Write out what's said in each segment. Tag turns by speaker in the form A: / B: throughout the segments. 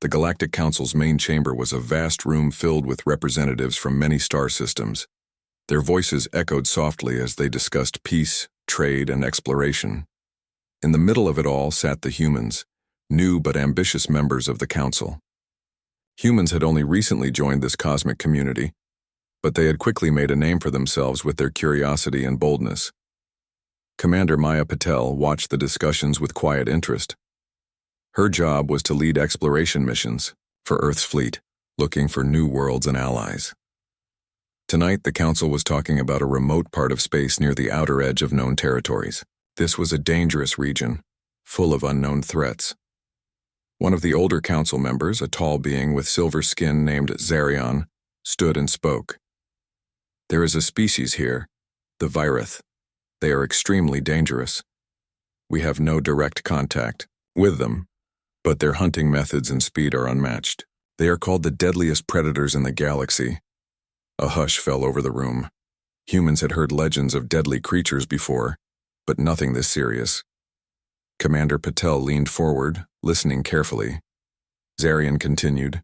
A: The Galactic Council's main chamber was a vast room filled with representatives from many star systems. Their voices echoed softly as they discussed peace, trade, and exploration. In the middle of it all sat the humans, new but ambitious members of the Council. Humans had only recently joined this cosmic community, but they had quickly made a name for themselves with their curiosity and boldness. Commander Maya Patel watched the discussions with quiet interest. Her job was to lead exploration missions for Earth's fleet, looking for new worlds and allies. Tonight, the Council was talking about a remote part of space near the outer edge of known territories. This was a dangerous region, full of unknown threats. One of the older Council members, a tall being with silver skin named Zarion, stood and spoke. "There is a species here, the Virith. They are extremely dangerous. We have no direct contact with them, but their hunting methods and speed are unmatched. They are called the deadliest predators in the galaxy." A hush fell over the room. Humans had heard legends of deadly creatures before, but nothing this serious. Commander Patel leaned forward, listening carefully. Zarion continued,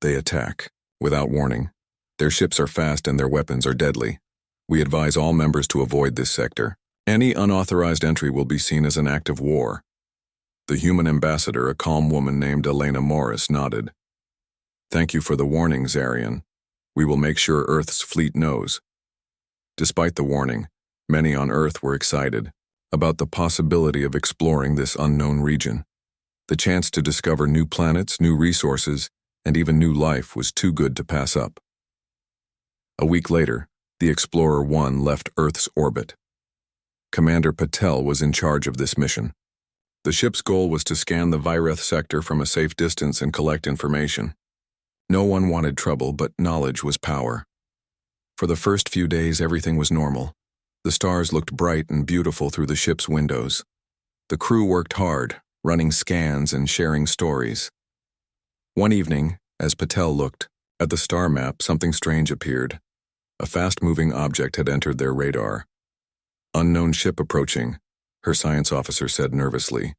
A: "They attack, without warning. Their ships are fast and their weapons are deadly. We advise all members to avoid this sector. Any unauthorized entry will be seen as an act of war." The human ambassador, a calm woman named Elena Morris, nodded. "Thank you for the warning, Zarion. We will make sure Earth's fleet knows." Despite the warning, many on Earth were excited about the possibility of exploring this unknown region. The chance to discover new planets, new resources, and even new life was too good to pass up. A week later, the Explorer 1 left Earth's orbit. Commander Patel was in charge of this mission. The ship's goal was to scan the Virith sector from a safe distance and collect information. No one wanted trouble, but knowledge was power. For the first few days, everything was normal. The stars looked bright and beautiful through the ship's windows. The crew worked hard, running scans and sharing stories. One evening, as Patel looked at the star map, something strange appeared. A fast-moving object had entered their radar. "Unknown ship approaching," her science officer said nervously.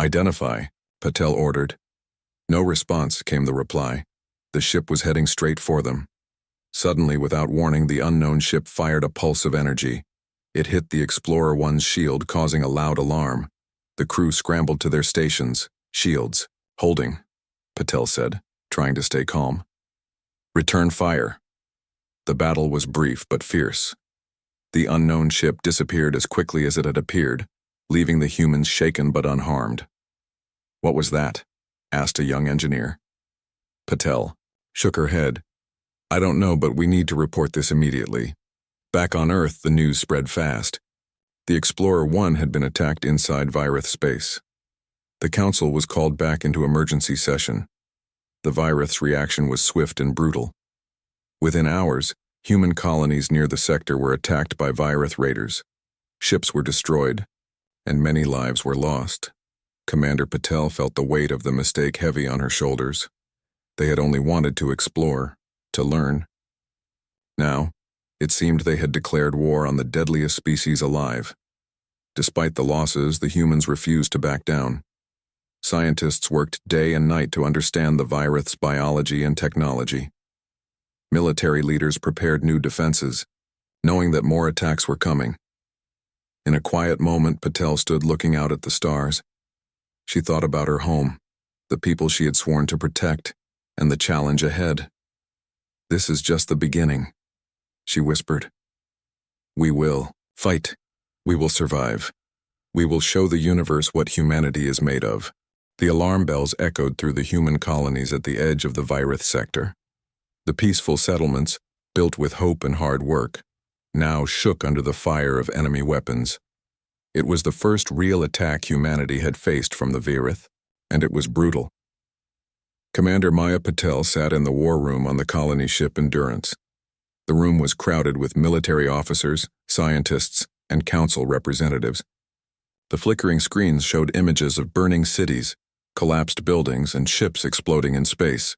A: "Identify," Patel ordered. No response, came the reply. The ship was heading straight for them. Suddenly, without warning, the unknown ship fired a pulse of energy. It hit the Explorer 1's shield, causing a loud alarm. The crew scrambled to their stations. "Shields. Holding," Patel said, trying to stay calm. "Return fire." The battle was brief but fierce. The unknown ship disappeared as quickly as it had appeared, leaving the humans shaken but unharmed. "What was that?" asked a young engineer. Patel shook her head. "I don't know, but we need to report this immediately." Back on Earth, the news spread fast. The Explorer 1 had been attacked inside Virith space. The Council was called back into emergency session. The Virith's reaction was swift and brutal. Within hours, human colonies near the sector were attacked by Virith raiders. Ships were destroyed, and many lives were lost. Commander Patel felt the weight of the mistake heavy on her shoulders. They had only wanted to explore, to learn. Now, it seemed they had declared war on the deadliest species alive. Despite the losses, the humans refused to back down. Scientists worked day and night to understand the Virith's biology and technology. Military leaders prepared new defenses, knowing that more attacks were coming. In a quiet moment, Patel stood looking out at the stars. She thought about her home, the people she had sworn to protect, and the challenge ahead. "This is just the beginning," she whispered. "We will fight. We will survive. We will show the universe what humanity is made of." The alarm bells echoed through the human colonies at the edge of the Virith sector. The peaceful settlements, built with hope and hard work, now shook under the fire of enemy weapons. It was the first real attack humanity had faced from the Virith, and it was brutal. Commander Maya Patel sat in the war room on the colony ship Endurance. The room was crowded with military officers, scientists, and council representatives. The flickering screens showed images of burning cities, collapsed buildings, and ships exploding in space.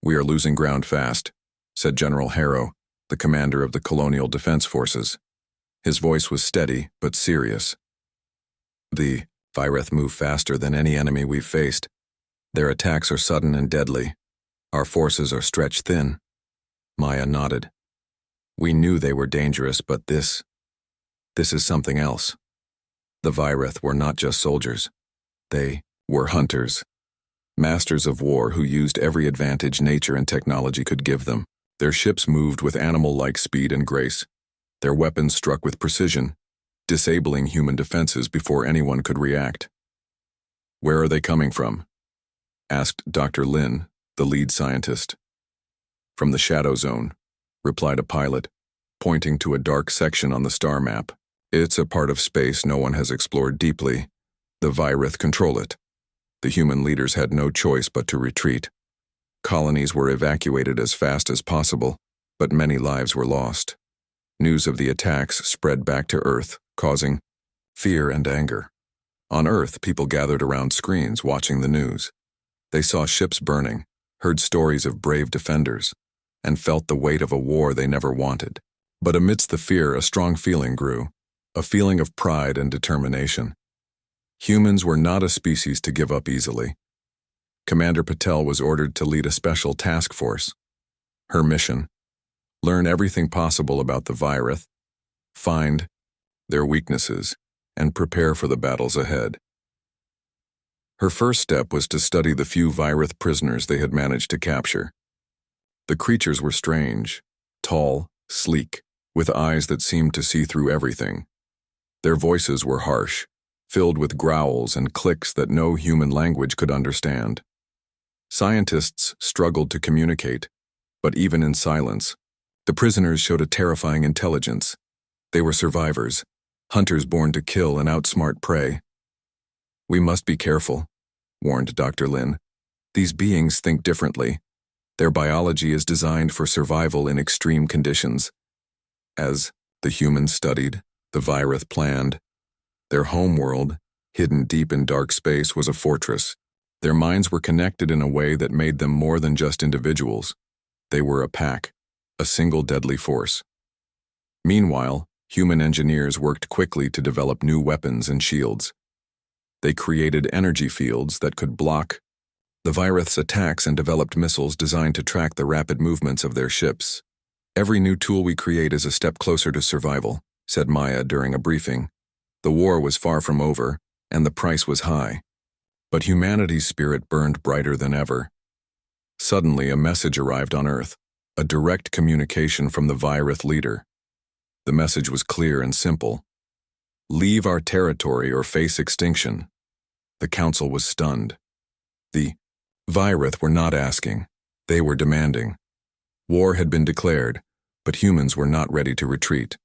A: "We are losing ground fast," said General Harrow, the commander of the Colonial Defense Forces. His voice was steady but serious. "The Virith move faster than any enemy we've faced. Their attacks are sudden and deadly. Our forces are stretched thin. Maya nodded. We knew they were dangerous, but this is something else. The Virith were not just soldiers. They were hunters. Masters of war who used every advantage nature and technology could give them. Their ships moved with animal-like speed and grace. Their weapons struck with precision, disabling human defenses before anyone could react. "Where are they coming from?" asked Dr. Lin, the lead scientist. "From the Shadow Zone," replied a pilot, pointing to a dark section on the star map. "It's a part of space no one has explored deeply. The Virith control it." The human leaders had no choice but to retreat. Colonies were evacuated as fast as possible, but many lives were lost. News of the attacks spread back to Earth, causing fear and anger. On Earth, people gathered around screens watching the news. They saw ships burning, heard stories of brave defenders, and felt the weight of a war they never wanted. But amidst the fear, a strong feeling grew, a feeling of pride and determination. Humans were not a species to give up easily. Commander Patel was ordered to lead a special task force. Her mission: learn everything possible about the Virith, find their weaknesses, and prepare for the battles ahead. Her first step was to study the few Virith prisoners they had managed to capture. The creatures were strange, tall, sleek, with eyes that seemed to see through everything. Their voices were harsh, filled with growls and clicks that no human language could understand. Scientists struggled to communicate, but even in silence, the prisoners showed a terrifying intelligence. They were survivors, hunters born to kill and outsmart prey. "We must be careful," warned Dr. Lin. "These beings think differently. Their biology is designed for survival in extreme conditions." As the humans studied, the Virith planned. Their homeworld, hidden deep in dark space, was a fortress. Their minds were connected in a way that made them more than just individuals. They were a pack, a single deadly force. Meanwhile, human engineers worked quickly to develop new weapons and shields. They created energy fields that could block the Virith's attacks and developed missiles designed to track the rapid movements of their ships. "Every new tool we create is a step closer to survival," said Maya during a briefing. The war was far from over, and the price was high. But humanity's spirit burned brighter than ever. Suddenly, a message arrived on Earth, a direct communication from the Virith leader. The message was clear and simple: "Leave our territory or face extinction." The council was stunned. The Virith were not asking, they were demanding. War had been declared, but humans were not ready to retreat.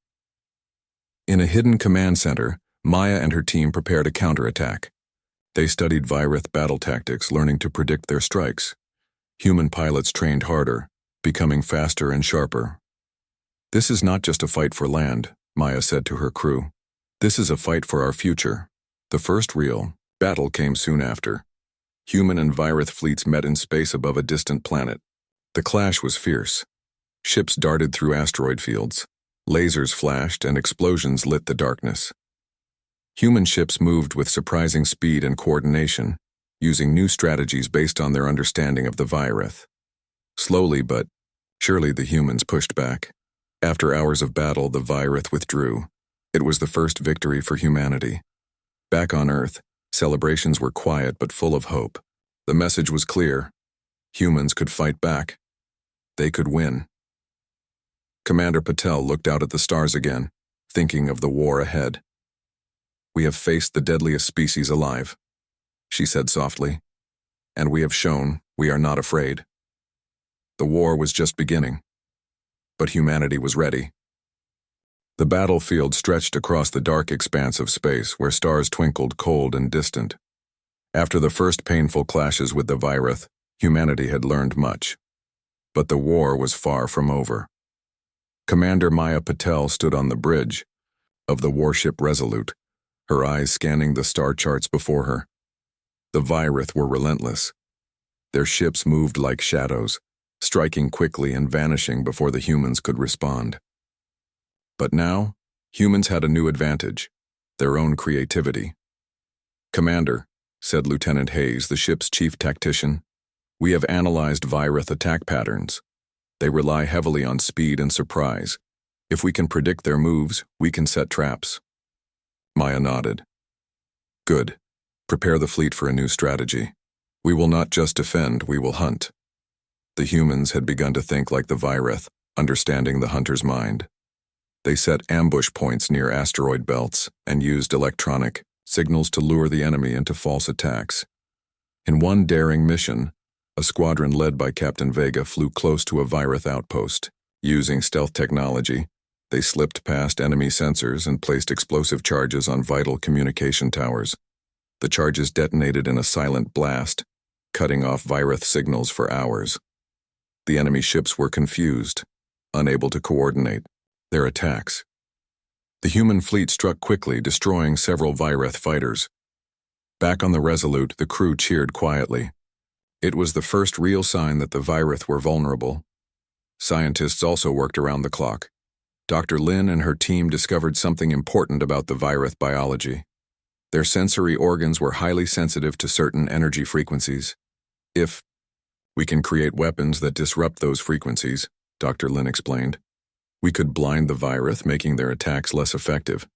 A: In a hidden command center, Maya and her team prepared a counterattack. They studied Virith battle tactics, learning to predict their strikes. Human pilots trained harder, becoming faster and sharper. "This is not just a fight for land," Maya said to her crew. "This is a fight for our future." The first real battle came soon after. Human and Virith fleets met in space above a distant planet. The clash was fierce. Ships darted through asteroid fields. Lasers flashed and explosions lit the darkness. Human ships moved with surprising speed and coordination, using new strategies based on their understanding of the Virith. Slowly but surely the humans pushed back. After hours of battle, the Virith withdrew. It was the first victory for humanity. Back on Earth, celebrations were quiet but full of hope. The message was clear: humans could fight back. They could win. Commander Patel looked out at the stars again, thinking of the war ahead. "We have faced the deadliest species alive," she said softly, "and we have shown we are not afraid." The war was just beginning, but humanity was ready. The battlefield stretched across the dark expanse of space where stars twinkled cold and distant. After the first painful clashes with the Virith, humanity had learned much. But the war was far from over. Commander Maya Patel stood on the bridge of the warship Resolute, her eyes scanning the star charts before her. The Virith were relentless. Their ships moved like shadows, striking quickly and vanishing before the humans could respond. But now, humans had a new advantage: their own creativity. "Commander," said Lieutenant Hayes, the ship's chief tactician. "We have analyzed Virith attack patterns. They rely heavily on speed and surprise. If we can predict their moves, we can set traps." Maya nodded. "Good. Prepare the fleet for a new strategy. We will not just defend, we will hunt." The humans had begun to think like the Virith, understanding the hunter's mind. They set ambush points near asteroid belts and used electronic signals to lure the enemy into false attacks. In one daring mission, a squadron led by Captain Vega flew close to a Virith outpost. Using stealth technology, they slipped past enemy sensors and placed explosive charges on vital communication towers. The charges detonated in a silent blast, cutting off Virith signals for hours. The enemy ships were confused, unable to coordinate their attacks. The human fleet struck quickly, destroying several Virith fighters. Back on the Resolute, the crew cheered quietly. It was the first real sign that the Virith were vulnerable. Scientists also worked around the clock. Dr. Lin and her team discovered something important about the Virith biology. Their sensory organs were highly sensitive to certain energy frequencies. "If we can create weapons that disrupt those frequencies," Dr. Lin explained, "we could blind the Virith, making their attacks less effective."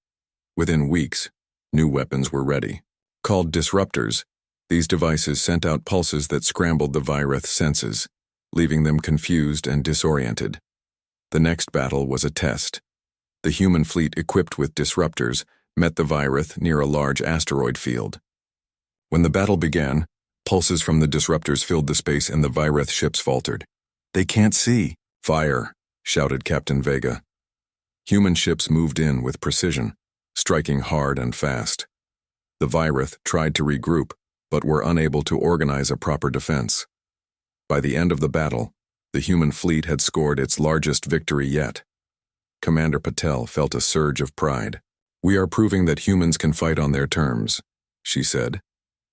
A: Within weeks, new weapons were ready. Called disruptors, these devices sent out pulses that scrambled the Virith's senses, leaving them confused and disoriented. The next battle was a test. The human fleet equipped with disruptors met the Virith near a large asteroid field. When the battle began, pulses from the disruptors filled the space and the Virith ships faltered. "They can't see." "Fire," shouted Captain Vega. Human ships moved in with precision, striking hard and fast. The Virith tried to regroup, but were unable to organize a proper defense. By the end of the battle, the human fleet had scored its largest victory yet. Commander Patel felt a surge of pride. "We are proving that humans can fight on their terms," she said.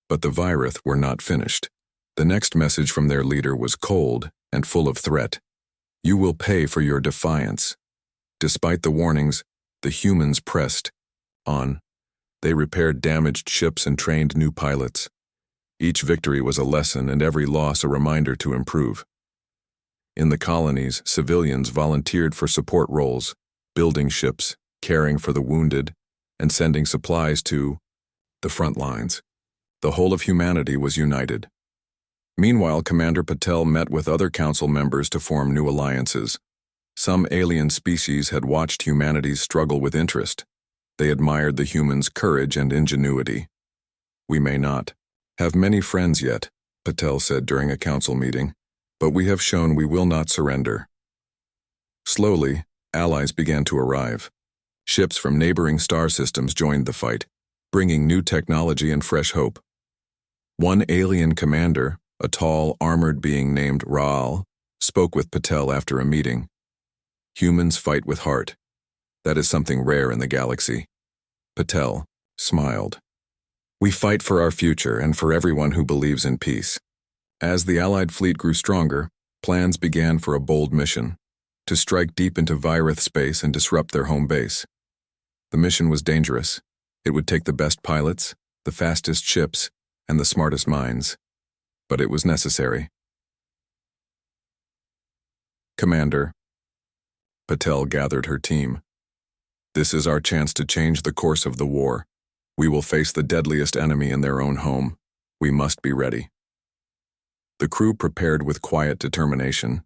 A: But the Virith were not finished. The next message from their leader was cold and full of threat. "You will pay for your defiance." Despite the warnings, the humans pressed on. They repaired damaged ships and trained new pilots. Each victory was a lesson and every loss a reminder to improve. In the colonies, civilians volunteered for support roles, building ships, caring for the wounded, and sending supplies to the front lines. The whole of humanity was united. Meanwhile, Commander Patel met with other council members to form new alliances. Some alien species had watched humanity's struggle with interest. They admired the humans' courage and ingenuity. "We may not have many friends yet," Patel said during a council meeting, "but we have shown we will not surrender." Slowly, allies began to arrive. Ships from neighboring star systems joined the fight, bringing new technology and fresh hope. One alien commander, a tall, armored being named Raal, spoke with Patel after a meeting. "Humans fight with heart. That is something rare in the galaxy." Patel smiled. "We fight for our future and for everyone who believes in peace." As the Allied fleet grew stronger, plans began for a bold mission: to strike deep into Virith space and disrupt their home base. The mission was dangerous. It would take the best pilots, the fastest ships, and the smartest minds. But it was necessary. "Commander," Patel gathered her team, "this is our chance to change the course of the war. We will face the deadliest enemy in their own home. We must be ready." The crew prepared with quiet determination.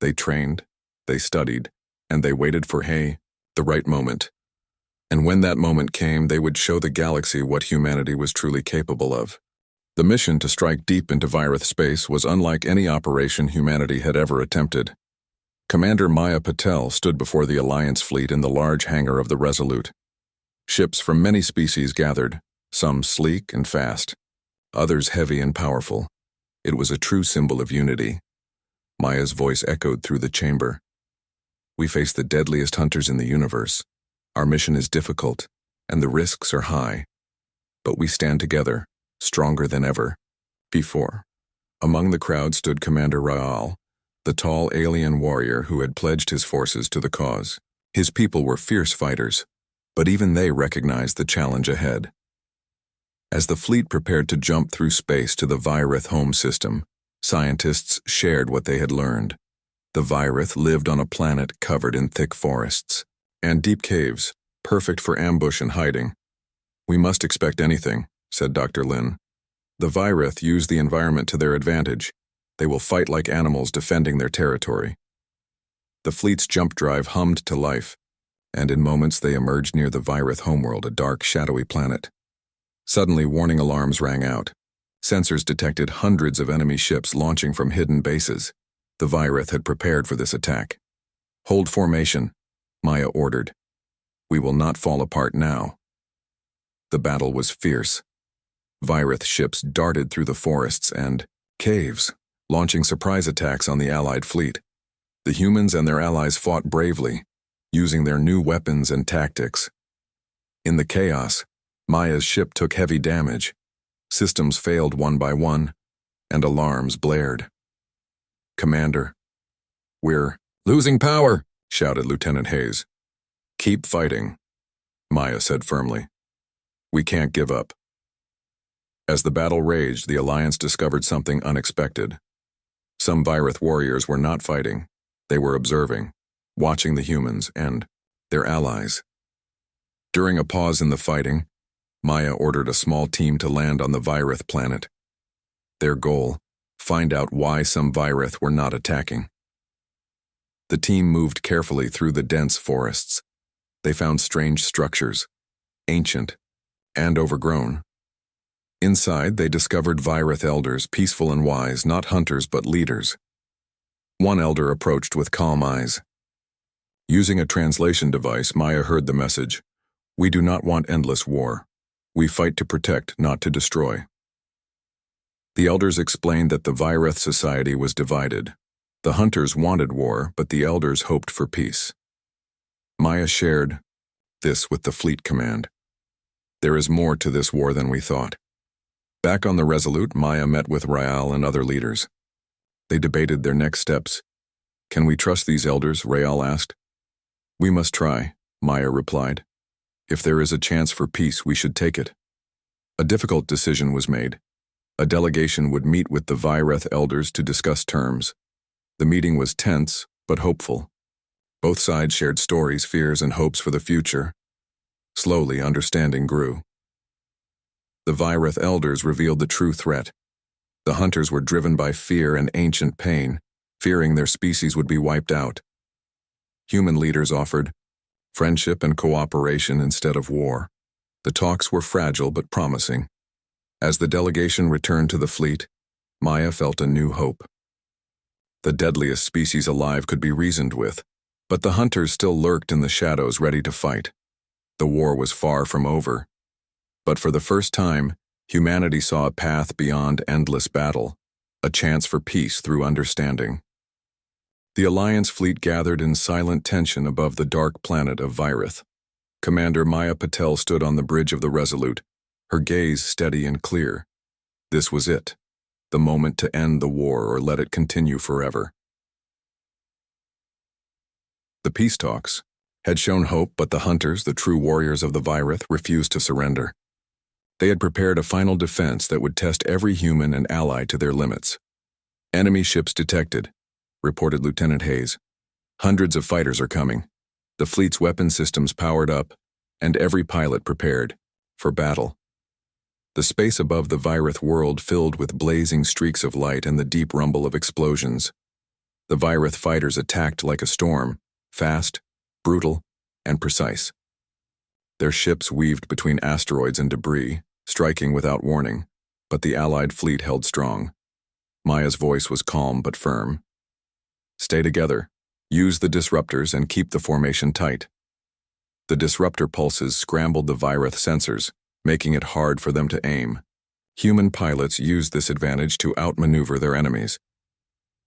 A: They trained, they studied, and they waited for the right moment. And when that moment came, they would show the galaxy what humanity was truly capable of. The mission to strike deep into Virith space was unlike any operation humanity had ever attempted. Commander Maya Patel stood before the Alliance fleet in the large hangar of the Resolute. Ships from many species gathered, some sleek and fast, others heavy and powerful. It was a true symbol of unity. Maya's voice echoed through the chamber. "We face the deadliest hunters in the universe. Our mission is difficult, and the risks are high. But we stand together, stronger than ever before." Among the crowd stood Commander Raal, the tall alien warrior who had pledged his forces to the cause. His people were fierce fighters, but even they recognized the challenge ahead. As the fleet prepared to jump through space to the Virith home system, scientists shared what they had learned. The Virith lived on a planet covered in thick forests and deep caves, perfect for ambush and hiding. "We must expect anything," said Dr. Lin. "The Virith use the environment to their advantage. They will fight like animals defending their territory." The fleet's jump drive hummed to life, and in moments they emerged near the Virith homeworld, a dark, shadowy planet. Suddenly, warning alarms rang out. Sensors detected hundreds of enemy ships launching from hidden bases. The Virith had prepared for this attack. "Hold formation," Maya ordered. "We will not fall apart now." The battle was fierce. Virith ships darted through the forests and caves, launching surprise attacks on the Allied fleet. The humans and their allies fought bravely, using their new weapons and tactics. In the chaos, Maya's ship took heavy damage. Systems failed one by one, and alarms blared. "Commander, we're losing power," shouted Lieutenant Hayes. "Keep fighting," Maya said firmly. "We can't give up." As the battle raged, the Alliance discovered something unexpected. Some Virith warriors were not fighting. They were observing, watching the humans and their allies. During a pause in the fighting, Maya ordered a small team to land on the Virith planet. Their goal: find out why some Virith were not attacking. The team moved carefully through the dense forests. They found strange structures, ancient and overgrown. Inside, they discovered Virith elders, peaceful and wise, not hunters but leaders. One elder approached with calm eyes. Using a translation device, Maya heard the message: "We do not want endless war. We fight to protect, not to destroy." The elders explained that the Virith society was divided. The hunters wanted war, but the elders hoped for peace. Maya shared this with the fleet command. "There is more to this war than we thought." Back on the Resolute, Maya met with Raal and other leaders. They debated their next steps. "Can we trust these elders?" Raal asked. "We must try," Maya replied. "If there is a chance for peace, we should take it." A difficult decision was made. A delegation would meet with the Virith elders to discuss terms. The meeting was tense, but hopeful. Both sides shared stories, fears, and hopes for the future. Slowly, understanding grew. The Virith elders revealed the true threat. The hunters were driven by fear and ancient pain, fearing their species would be wiped out. Human leaders offered friendship and cooperation instead of war. The talks were fragile but promising. As the delegation returned to the fleet, Maya felt a new hope. The deadliest species alive could be reasoned with, but the hunters still lurked in the shadows, ready to fight. The war was far from over. But for the first time, humanity saw a path beyond endless battle, a chance for peace through understanding. The Alliance fleet gathered in silent tension above the dark planet of Virith. Commander Maya Patel stood on the bridge of the Resolute, her gaze steady and clear. This was it, the moment to end the war or let it continue forever. The peace talks had shown hope, but the hunters, the true warriors of the Virith, refused to surrender. They had prepared a final defense that would test every human and ally to their limits. "Enemy ships detected," reported Lieutenant Hayes. "Hundreds of fighters are coming. The fleet's weapon systems powered up, and every pilot prepared for battle." The space above the Virith world filled with blazing streaks of light and the deep rumble of explosions. The Virith fighters attacked like a storm, fast, brutal, and precise. Their ships weaved between asteroids and debris, striking without warning, but the Allied fleet held strong. Maya's voice was calm but firm. "Stay together, use the disruptors, and keep the formation tight." The disruptor pulses scrambled the Virith sensors, making it hard for them to aim. Human pilots used this advantage to outmaneuver their enemies.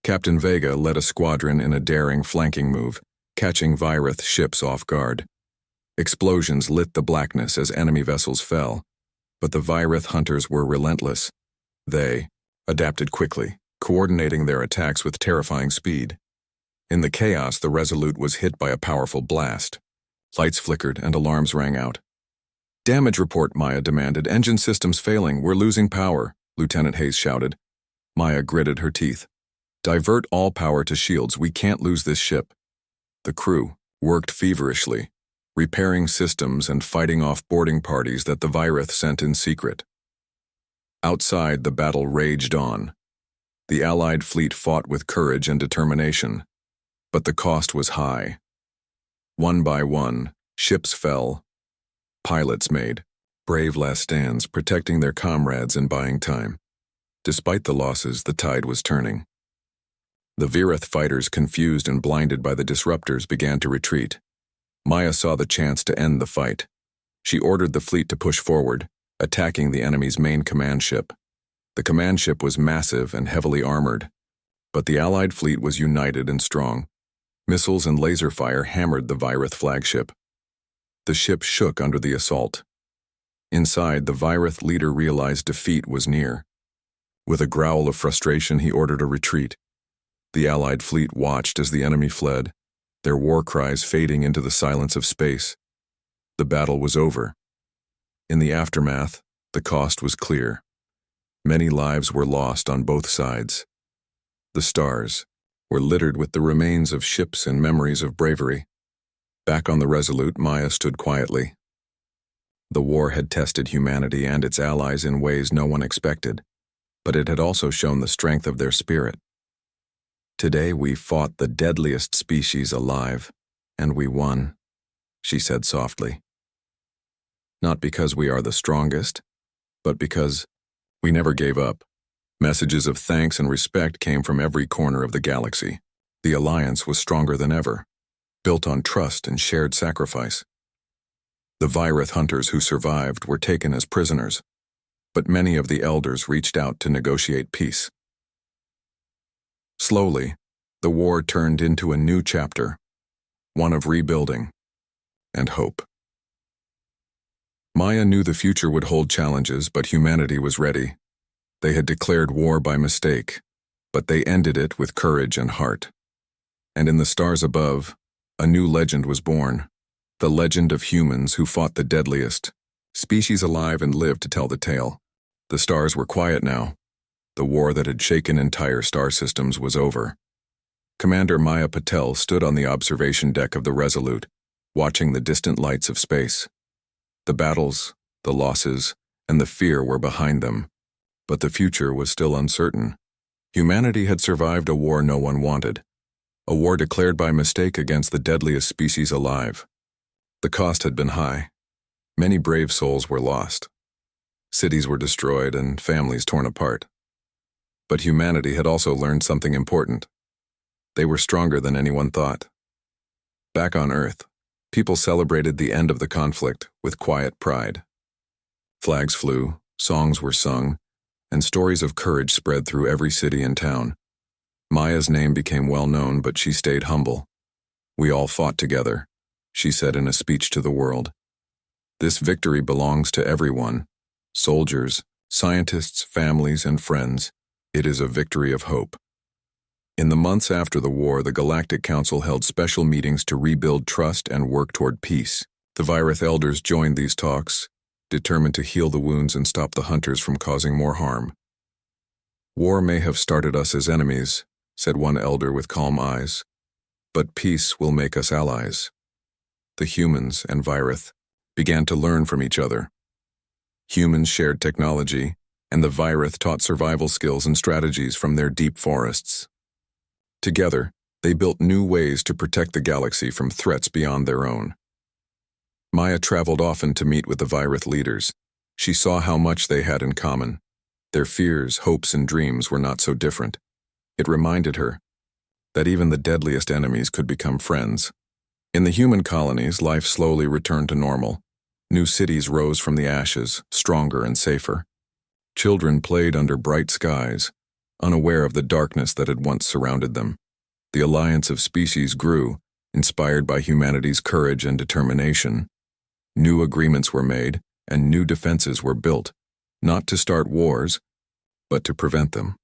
A: Captain Vega led a squadron in a daring flanking move, catching Virith ships off guard. Explosions lit the blackness as enemy vessels fell, but the Virith hunters were relentless. They adapted quickly, coordinating their attacks with terrifying speed. In the chaos, the Resolute was hit by a powerful blast. Lights flickered and alarms rang out. Damage report, Maya demanded. Engine systems failing. We're losing power, Lieutenant Hayes shouted. Maya gritted her teeth. Divert all power to shields. We can't lose this ship. The crew worked feverishly, repairing systems and fighting off boarding parties that the Virith sent in secret. Outside, the battle raged on. The Allied fleet fought with courage and determination, but the cost was high. One by one, ships fell. Pilots made brave last stands, protecting their comrades and buying time. Despite the losses, the tide was turning. The Virith fighters, confused and blinded by the disruptors, began to retreat. Maya saw the chance to end the fight. She ordered the fleet to push forward, attacking the enemy's main command ship. The command ship was massive and heavily armored, but the Allied fleet was united and strong. Missiles and laser fire hammered the Virith flagship. The ship shook under the assault. Inside, the Virith leader realized defeat was near. With a growl of frustration, he ordered a retreat. The Allied fleet watched as the enemy fled, their war cries fading into the silence of space. The battle was over. In the aftermath, the cost was clear. Many lives were lost on both sides. The stars were littered with the remains of ships and memories of bravery. Back on the Resolute, Maya stood quietly. The war had tested humanity and its allies in ways no one expected, but it had also shown the strength of their spirit. Today we fought the deadliest species alive, and we won, she said softly. Not because we are the strongest, but because we never gave up. Messages of thanks and respect came from every corner of the galaxy. The Alliance was stronger than ever, built on trust and shared sacrifice. The Virith hunters who survived were taken as prisoners, but many of the elders reached out to negotiate peace. Slowly, the war turned into a new chapter, one of rebuilding and hope. Maya knew the future would hold challenges, but humanity was ready. They had declared war by mistake, but they ended it with courage and heart. And in the stars above, a new legend was born, the legend of humans who fought the deadliest, species alive and lived to tell the tale. The stars were quiet now. The war that had shaken entire star systems was over. Commander Maya Patel stood on the observation deck of the Resolute, watching the distant lights of space. The battles, the losses, and the fear were behind them, but the future was still uncertain. Humanity had survived a war no one wanted, a war declared by mistake against the deadliest species alive. The cost had been high. Many brave souls were lost. Cities were destroyed and families torn apart. But humanity had also learned something important. They were stronger than anyone thought. Back on Earth, people celebrated the end of the conflict with quiet pride. Flags flew, songs were sung, and stories of courage spread through every city and town. Maya's name became well known, but she stayed humble. "We all fought together," she said in a speech to the world. "This victory belongs to everyone, soldiers, scientists, families, and friends. It is a victory of hope." In the months after the war, the Galactic Council held special meetings to rebuild trust and work toward peace. The Virith elders joined these talks, determined to heal the wounds and stop the hunters from causing more harm. "War may have started us as enemies," said one elder with calm eyes, "but peace will make us allies." The humans and Virith began to learn from each other. Humans shared technology, and the Virith taught survival skills and strategies from their deep forests. Together, they built new ways to protect the galaxy from threats beyond their own. Maya traveled often to meet with the Virith leaders. She saw how much they had in common. Their fears, hopes, and dreams were not so different. It reminded her that even the deadliest enemies could become friends. In the human colonies, life slowly returned to normal. New cities rose from the ashes, stronger and safer. Children played under bright skies, unaware of the darkness that had once surrounded them. The alliance of species grew, inspired by humanity's courage and determination. New agreements were made, and new defenses were built, not to start wars, but to prevent them.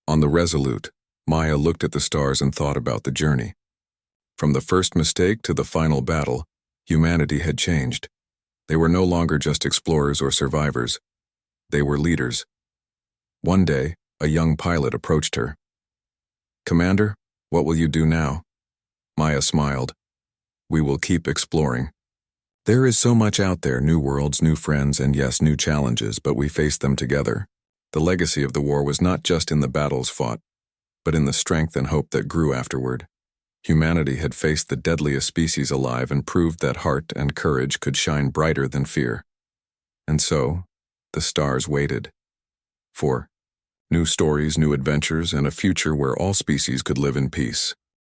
A: On the Resolute, Maya looked at the stars and thought about the journey. From the first mistake to the final battle, humanity had changed. They were no longer just explorers or survivors. They were leaders. One day, a young pilot approached her. "Commander, what will you do now?" Maya smiled. "We will keep exploring. There is so much out there, new worlds, new friends, and yes, new challenges, but we face them together." The legacy of the war was not just in the battles fought, but in the strength and hope that grew afterward. Humanity had faced the deadliest species alive and proved that heart and courage could shine brighter than fear. And so, the stars waited. For new stories, new adventures, and a future where all species could live in peace.